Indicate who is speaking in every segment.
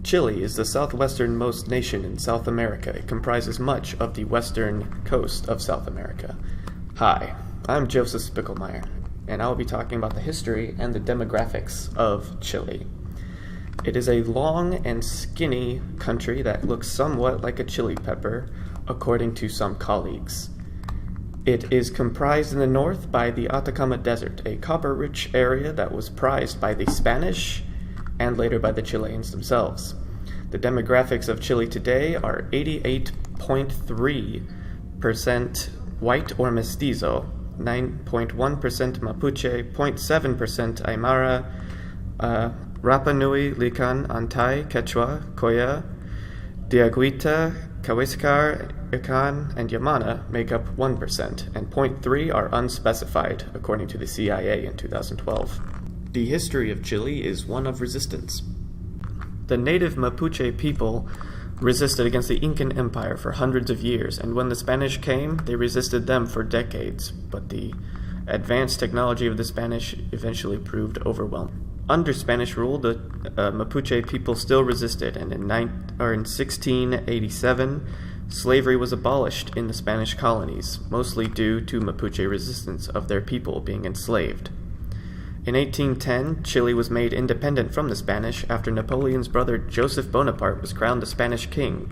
Speaker 1: Chile is the southwesternmost nation in South America. It comprises much of the western coast of South America. Hi, I'm Joseph Spickelmier, and I'll be talking about the history and the demographics of Chile. It is a long and skinny country that looks somewhat like a chili pepper, according to some colleagues. It is comprised in the north by the Atacama Desert, a copper-rich area that was prized by the Spanish and later by the Chileans themselves. The demographics of Chile today are 88.3% white or mestizo, 9.1% Mapuche, 0.7% Aymara, Rapa Nui, Lican, Antay, Quechua, Coya, Diaguita, Cahuéscar, Ican, and Yamana make up 1%, and 0.3% are unspecified, according to the CIA in 2012. The history of Chile is one of resistance. The native Mapuche people resisted against the Incan Empire for hundreds of years, and when the Spanish came, they resisted them for decades, but the advanced technology of the Spanish eventually proved overwhelming. Under Spanish rule, the Mapuche people still resisted, and in 1687, slavery was abolished in the Spanish colonies, mostly due to Mapuche resistance of their people being enslaved. In 1810, Chile was made independent from the Spanish after Napoleon's brother Joseph Bonaparte was crowned the Spanish king.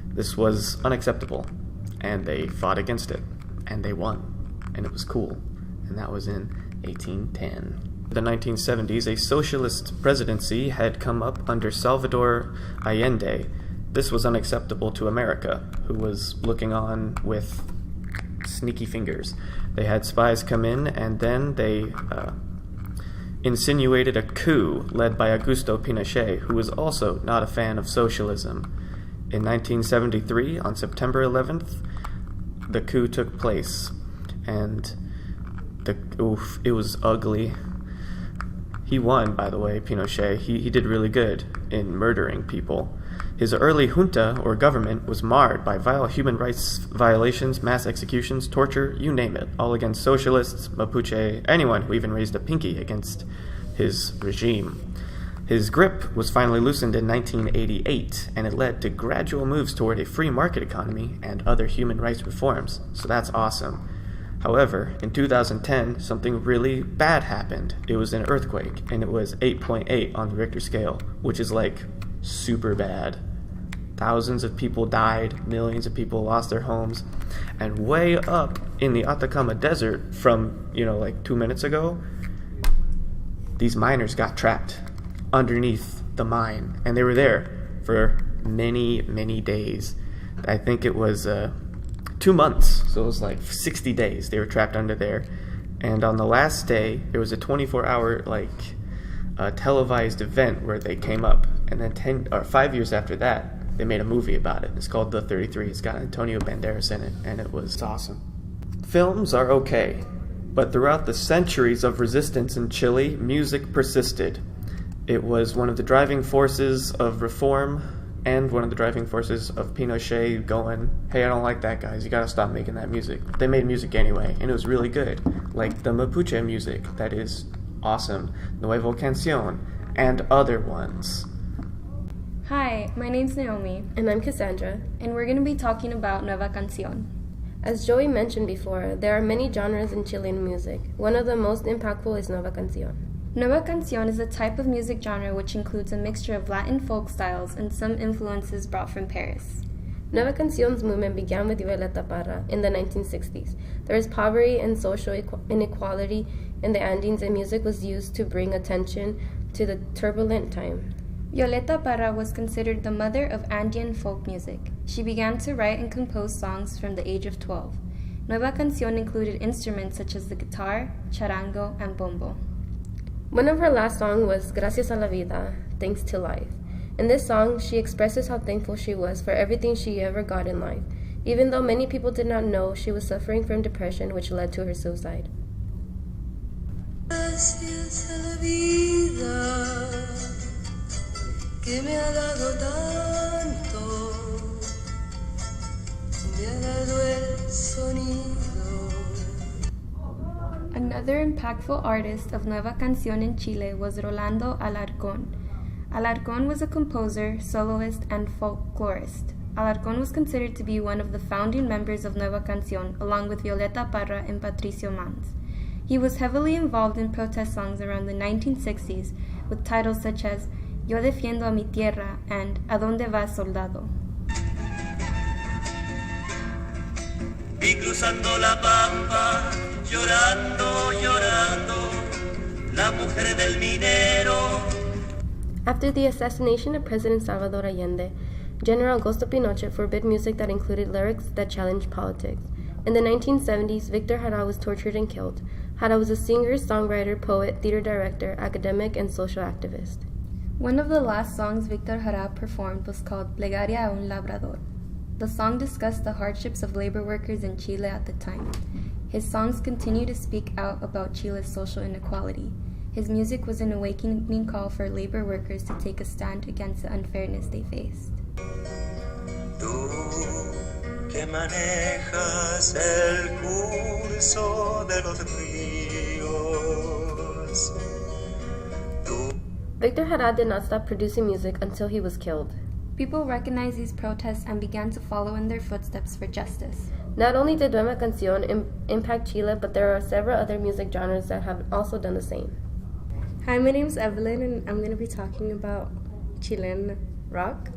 Speaker 1: This was unacceptable, and they fought against it, and they won, and it was cool, and that was in 1810. In the 1970s, a socialist presidency had come up under Salvador Allende. This was unacceptable to America, who was looking on with sneaky fingers. They had spies come in, and then they insinuated a coup led by Augusto Pinochet, who was also not a fan of socialism. In 1973, on September 11th, the coup took place, and it was ugly. He won, by the way, Pinochet. He did really good in murdering people. His early junta, or government, was marred by vile human rights violations, mass executions, torture, you name it, all against socialists, Mapuche, anyone who even raised a pinky against his regime. His grip was finally loosened in 1988, and it led to gradual moves toward a free market economy and other human rights reforms, so that's awesome. However, in 2010, something really bad happened. It was an earthquake, and it was 8.8 on the Richter scale, which is like super bad. Thousands of people died, millions of people lost their homes, and way up in the Atacama Desert from, like 2 minutes ago, these miners got trapped underneath the mine, and they were there for many, many days. I think it was 2 months, so it was like 60 days they were trapped under there. And on the last day, there was a 24-hour televised event where they came up, and then 5 years after that, they made a movie about it. It's called The 33. It's got Antonio Banderas in it, and it was awesome. Films are okay, but throughout the centuries of resistance in Chile, music persisted. It was one of the driving forces of reform, and one of the driving forces of Pinochet going, hey, I don't like that, guys. You gotta stop making that music. They made music anyway, and it was really good. Like the Mapuche music, that is awesome. Nuevo Canción, and other ones.
Speaker 2: Hi, my name's Neomi.
Speaker 3: And I'm Casandra.
Speaker 2: And we're going to be talking about Nueva Canción.
Speaker 3: As Joey mentioned before, there are many genres in Chilean music. One of the most impactful is Nueva Canción.
Speaker 2: Nueva Canción is a type of music genre which includes a mixture of Latin folk styles and some influences brought from Perez.
Speaker 3: Nueva Canción's movement began with Violeta Parra in the 1960s. There is poverty and social inequality in the Andes, and music was used to bring attention to the turbulent time.
Speaker 2: Violeta Parra was considered the mother of Andean folk music. She began to write and compose songs from the age of 12. Nueva Canción included instruments such as the guitar, charango, and bombo.
Speaker 3: One of her last songs was Gracias a la Vida, Thanks to Life. In this song, she expresses how thankful she was for everything she ever got in life, even though many people did not know she was suffering from depression, which led to her suicide.
Speaker 4: Gracias a la vida que me ha dado tanto, me ha dado el sonido.
Speaker 2: Another impactful artist of Nueva Canción in Chile was Rolando Alarcón. Alarcón was a composer, soloist, and folklorist. Alarcón was considered to be one of the founding members of Nueva Canción, along with Violeta Parra and Patricio Mans. He was heavily involved in protest songs around the 1960s, with titles such as Yo defiendo a mi tierra and ¿A dónde vas, soldado?
Speaker 4: Y cruzando la pampa, llorando, llorando, la mujer del minero.
Speaker 3: After the assassination of President Salvador Allende, General Augusto Pinochet forbid music that included lyrics that challenged politics. In the 1970s, Victor Jara was tortured and killed. Jara was a singer, songwriter, poet, theater director, academic, and social activist.
Speaker 2: One of the last songs Victor Jara performed was called Plegaria a un Labrador. The song discussed the hardships of labor workers in Chile at the time. His songs continue to speak out about Chile's social inequality. His music was an awakening call for labor workers to take a stand against the unfairness they faced.
Speaker 4: Tú que manejas el curso de los ríos.
Speaker 3: Victor Jara did not stop producing music until he was killed.
Speaker 2: People recognized these protests and began to follow in their footsteps for justice.
Speaker 3: Not only did Nueva Canción impact Chile, but there are several other music genres that have also done the same.
Speaker 5: Hi, my name is Evelyn, and I'm going to be talking about Chilean rock.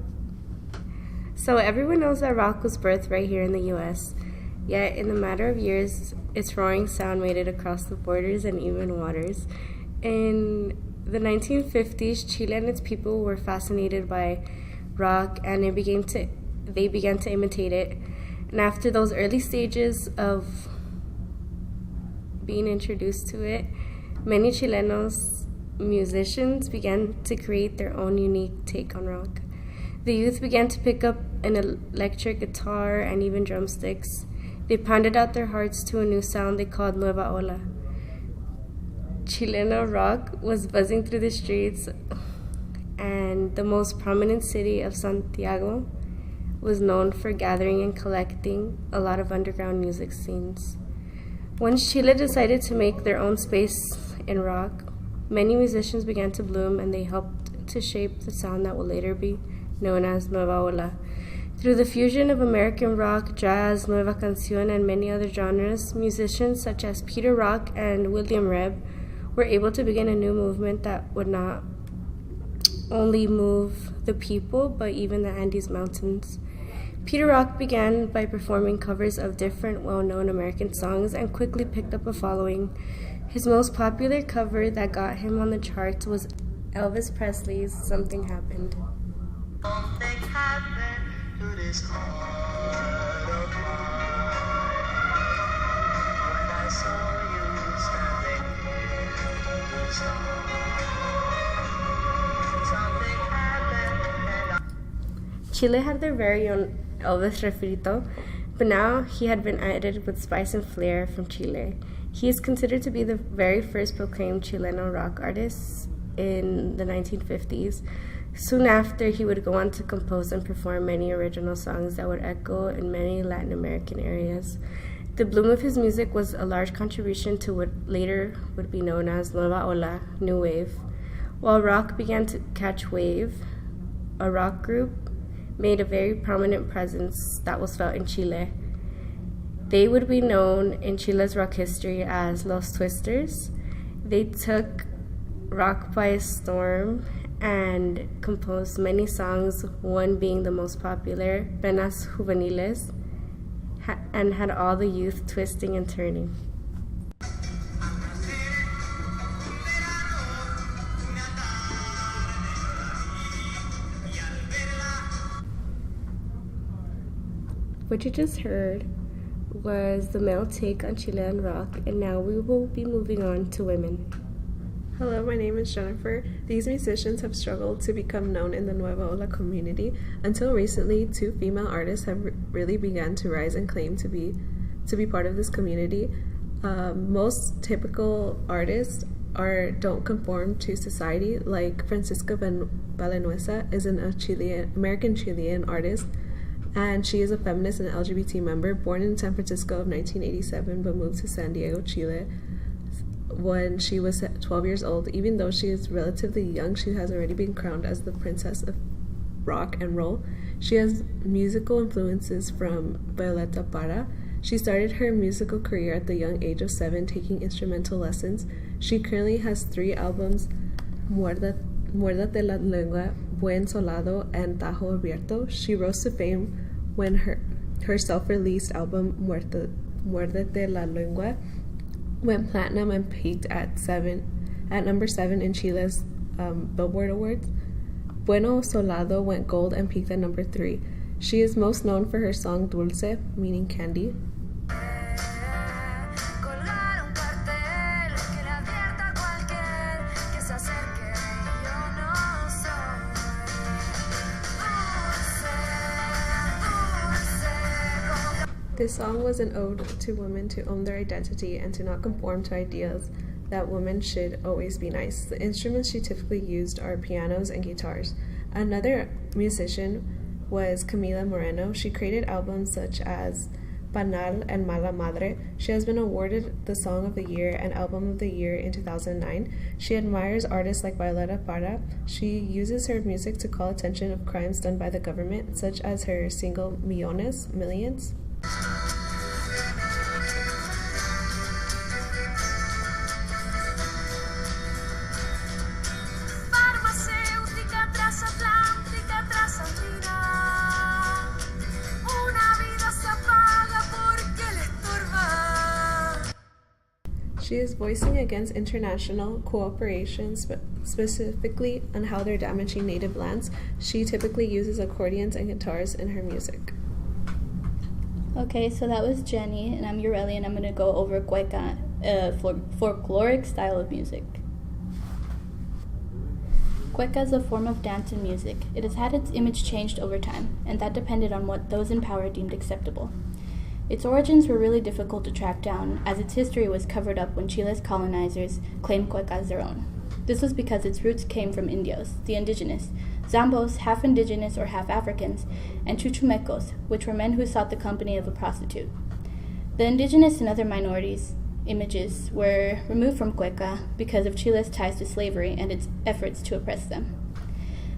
Speaker 5: So everyone knows that rock was birthed right here in the U.S., yet in a matter of years, its roaring sound made it across the borders and even waters. In the 1950s, Chile and its people were fascinated by rock, and they began to imitate it. And after those early stages of being introduced to it, many Chilenos musicians began to create their own unique take on rock. The youth began to pick up an electric guitar and even drumsticks. They pounded out their hearts to a new sound they called Nueva Ola. Chileno rock was buzzing through the streets, and the most prominent city of Santiago was known for gathering and collecting a lot of underground music scenes. Once Chile decided to make their own space in rock, many musicians began to bloom, and they helped to shape the sound that will later be known as Nueva Ola. Through the fusion of American rock, jazz, Nueva Canción, and many other genres, musicians such as Peter Rock and William Rebb were able to begin a new movement that would not only move the people, but even the Andes Mountains. Peter Rock began by performing covers of different well-known American songs and quickly picked up a following. His most popular cover that got him on the charts was Elvis Presley's Something Happened.
Speaker 4: Something happened to this heart of mine when I saw you standing near the star. Something happened and
Speaker 5: Chile had their very own Elvis Refrito, but now he had been added with spice and flair from Chile. He is considered to be the very first proclaimed Chileno rock artist in the 1950s. Soon after, he would go on to compose and perform many original songs that would echo in many Latin American areas. The bloom of his music was a large contribution to what later would be known as Nueva Ola, New Wave. While rock began to catch wave, a rock group made a very prominent presence that was felt in Chile. They would be known in Chile's rock history as Los Twisters. They took rock by storm and composed many songs, one being the most popular, Penas Juveniles, and had all the youth twisting and turning. What you just heard was the male take on Chilean rock, and now we will be moving on to women.
Speaker 6: Hello, my name is Jennifer. These musicians have struggled to become known in the Nueva Ola community. Until recently, 2 female artists have really begun to rise and claim to be part of this community. Most typical artists don't conform to society, like Francisca Valenuesa is an American Chilean artist, and she is a feminist and LGBT member, born in San Francisco of 1987, but moved to San Diego, Chile. when she was 12 years old. Even though she is relatively young, she has already been crowned as the princess of rock and roll. She has musical influences from Violeta Parra. She started her musical career at the young age of 7, taking instrumental lessons. She currently has 3 albums, Muérdate la Lengua, Buen Solado, and Tajo Abierto. She rose to fame when her self-released album, Muérdate la Lengua, went platinum and peaked at number 7 in Chile's Billboard Awards. Bueno Solado went gold and peaked at number 3. She is most known for her song Dulce, meaning candy. This song was an ode to women to own their identity and to not conform to ideas that women should always be nice. The instruments she typically used are pianos and guitars. Another musician was Camila Moreno. She created albums such as Banal and Mala Madre. She has been awarded the Song of the Year and Album of the Year in 2009. She admires artists like Violeta Parra. She uses her music to call attention of crimes done by the government, such as her single Millones, Millions. She is voicing against international cooperation, specifically on how they're damaging native lands. She typically uses accordions and guitars in her music.
Speaker 7: Okay, so that was Jenny, and I'm Yareli, and I'm going to go over cueca, folkloric style of music. Cueca is a form of dance and music. It has had its image changed over time, and that depended on what those in power deemed acceptable. Its origins were really difficult to track down, as its history was covered up when Chile's colonizers claimed cueca as their own. This was because its roots came from Indios, the indigenous, Zambos, half indigenous or half Africans, and Chuchumecos, which were men who sought the company of a prostitute. The indigenous and other minorities' images were removed from cueca because of Chile's ties to slavery and its efforts to oppress them.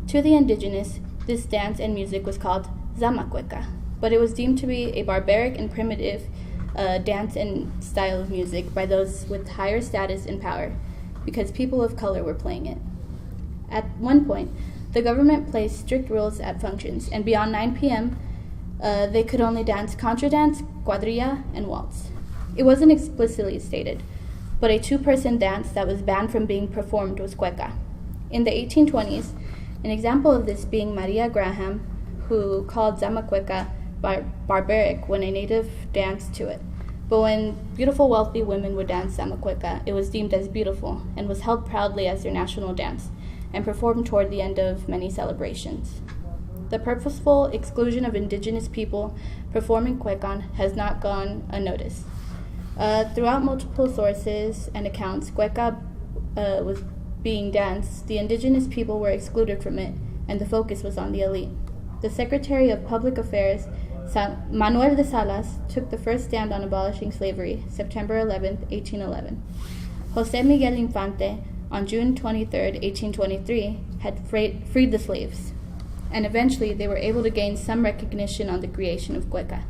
Speaker 7: To the indigenous, this dance and music was called zamacueca, but it was deemed to be a barbaric and primitive dance and style of music by those with higher status and power, because people of color were playing it. At one point, the government placed strict rules at functions, and beyond 9 p.m., they could only dance contradance, quadrilla, and waltz. It wasn't explicitly stated, but a 2-person dance that was banned from being performed was cueca. In the 1820s, an example of this being Maria Graham, who called zamacueca barbaric when a native danced to it. But when beautiful, wealthy women would dance zamacueca, it was deemed as beautiful and was held proudly as their national dance and performed toward the end of many celebrations. The purposeful exclusion of indigenous people performing cueca has not gone unnoticed. Throughout multiple sources and accounts, cueca was being danced. The indigenous people were excluded from it, and the focus was on the elite. The Secretary of Public Affairs, Manuel de Salas, took the first stand on abolishing slavery, September 11, 1811. José Miguel Infante, on June 23, 1823, had freed the slaves, and eventually they were able to gain some recognition on the creation of cueca.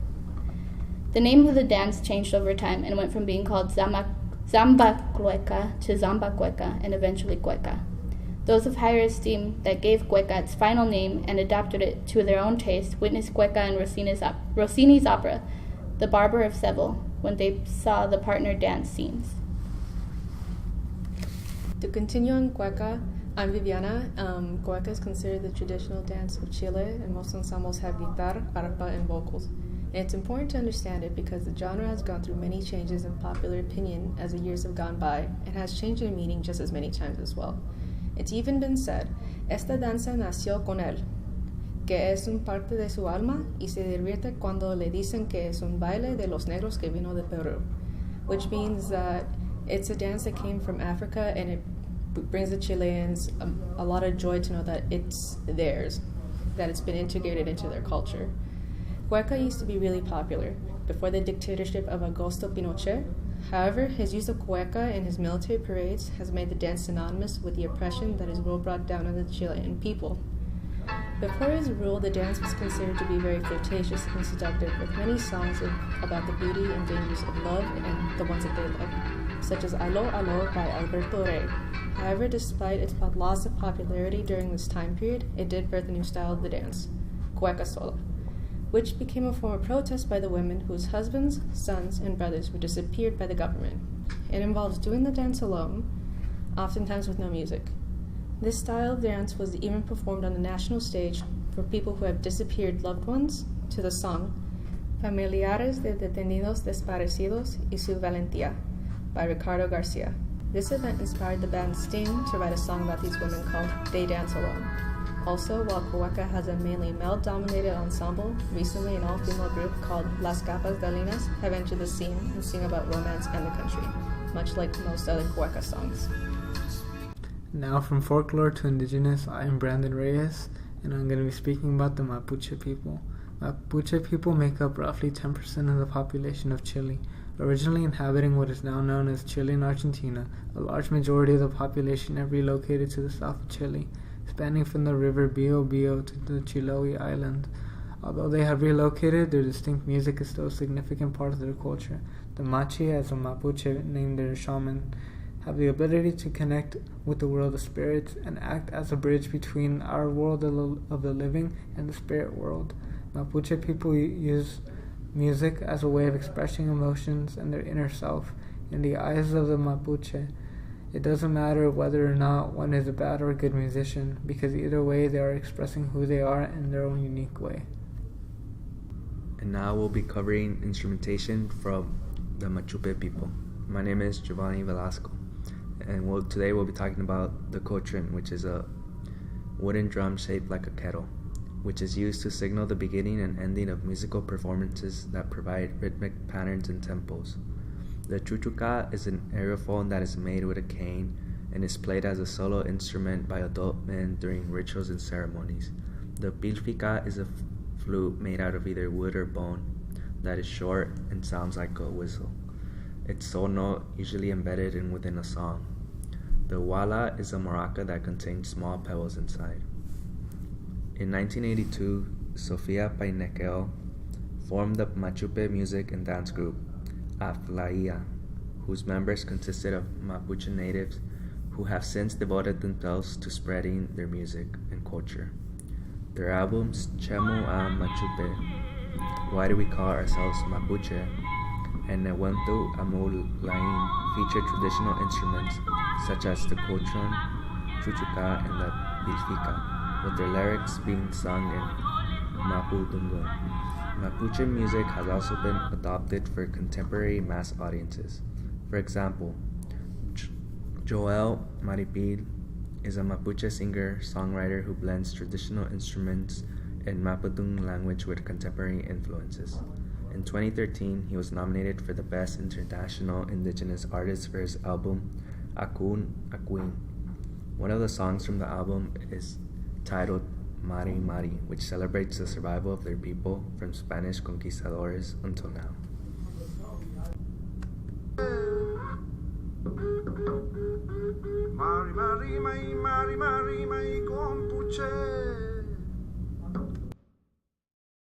Speaker 7: The name of the dance changed over time and went from being called zamba cueca to zamba cueca and eventually cueca. Those of higher esteem that gave cueca its final name and adapted it to their own taste witnessed cueca in Rossini's opera, The Barber of Seville, when they saw the partner dance scenes.
Speaker 8: To continue on cueca, I'm Viviana. Cueca is considered the traditional dance of Chile, and most ensembles have guitar, arpa, and vocals. And it's important to understand it because the genre has gone through many changes in popular opinion as the years have gone by, and has changed in meaning just as many times as well. It's even been said, esta danza nació con él, que es un parte de su alma y se divierte cuando le dicen que es un baile de los negros que vino de Peru, which means that it's a dance that came from Africa and it brings the Chileans a lot of joy to know that it's theirs, that it's been integrated into their culture. Cueca used to be really popular before the dictatorship of Augusto Pinochet. However, his use of cueca in his military parades has made the dance synonymous with the oppression that his rule brought down on the Chilean people. Before his rule, the dance was considered to be very flirtatious and seductive, with many songs about the beauty and dangers of love and the ones that they love, such as Aló Aló by Alberto Rey. However, despite its loss of popularity during this time period, it did birth a new style of the dance, cueca sola, which became a form of protest by the women whose husbands, sons, and brothers were disappeared by the government. It involves doing the dance alone, oftentimes with no music. This style of dance was even performed on the national stage for people who have disappeared loved ones to the song Familiares de Detenidos Desaparecidos y Su Valentía by Ricardo Garcia. This event inspired the band Sting to write a song about these women called They Dance Alone. Also, while cueca has a mainly male-dominated ensemble, recently an all-female group called Las Capas de Linas have entered the scene and sing about romance and the country, much like most other cueca songs.
Speaker 9: Now from folklore to indigenous, I am Brandon Reyes, and I'm going to be speaking about the Mapuche people. Mapuche people make up roughly 10% of the population of Chile. Originally inhabiting what is now known as Chile and Argentina, a large majority of the population have relocated to the south of Chile, spanning from the river Biobío to the Chiloé island. Although they have relocated, their distinct music is still a significant part of their culture. The Machi, as a Mapuche named their shaman, have the ability to connect with the world of spirits and act as a bridge between our world of the living and the spirit world. Mapuche people use music as a way of expressing emotions and their inner self. In the eyes of the Mapuche, it doesn't matter whether or not one is a bad or a good musician, because either way they are expressing who they are in their own unique way.
Speaker 10: And now we'll be covering instrumentation from the Mapuche people. My name is Giovannie Velasco, and today we'll be talking about the cotrin, which is a wooden drum shaped like a kettle, which is used to signal the beginning and ending of musical performances that provide rhythmic patterns and tempos. The chuchuca is an aerophone that is made with a cane and is played as a solo instrument by adult men during rituals and ceremonies. The pilfica is a flute made out of either wood or bone that is short and sounds like a whistle. Its sole note usually embedded within a song. The wala is a maraca that contains small pebbles inside. In 1982, Sofia Painequeo formed the Mapuche music and dance group, Aflaia, whose members consisted of Mapuche natives who have since devoted themselves to spreading their music and culture. Their albums, Chemo a Mapuche, Why Do We Call Ourselves Mapuche, and Newentu Amul Lain feature traditional instruments such as the cotron, chuchuca, and the pilfica, with their lyrics being sung in Mapudungun. Mapuche music has also been adopted for contemporary mass audiences. For example, Joel Maripil is a Mapuche singer-songwriter who blends traditional instruments and Mapudungun language with contemporary influences. In 2013, he was nominated for the Best International Indigenous Artist for his album Akun Akuin. One of the songs from the album is titled Mari Mari, which celebrates the survival of their people from Spanish conquistadors until now.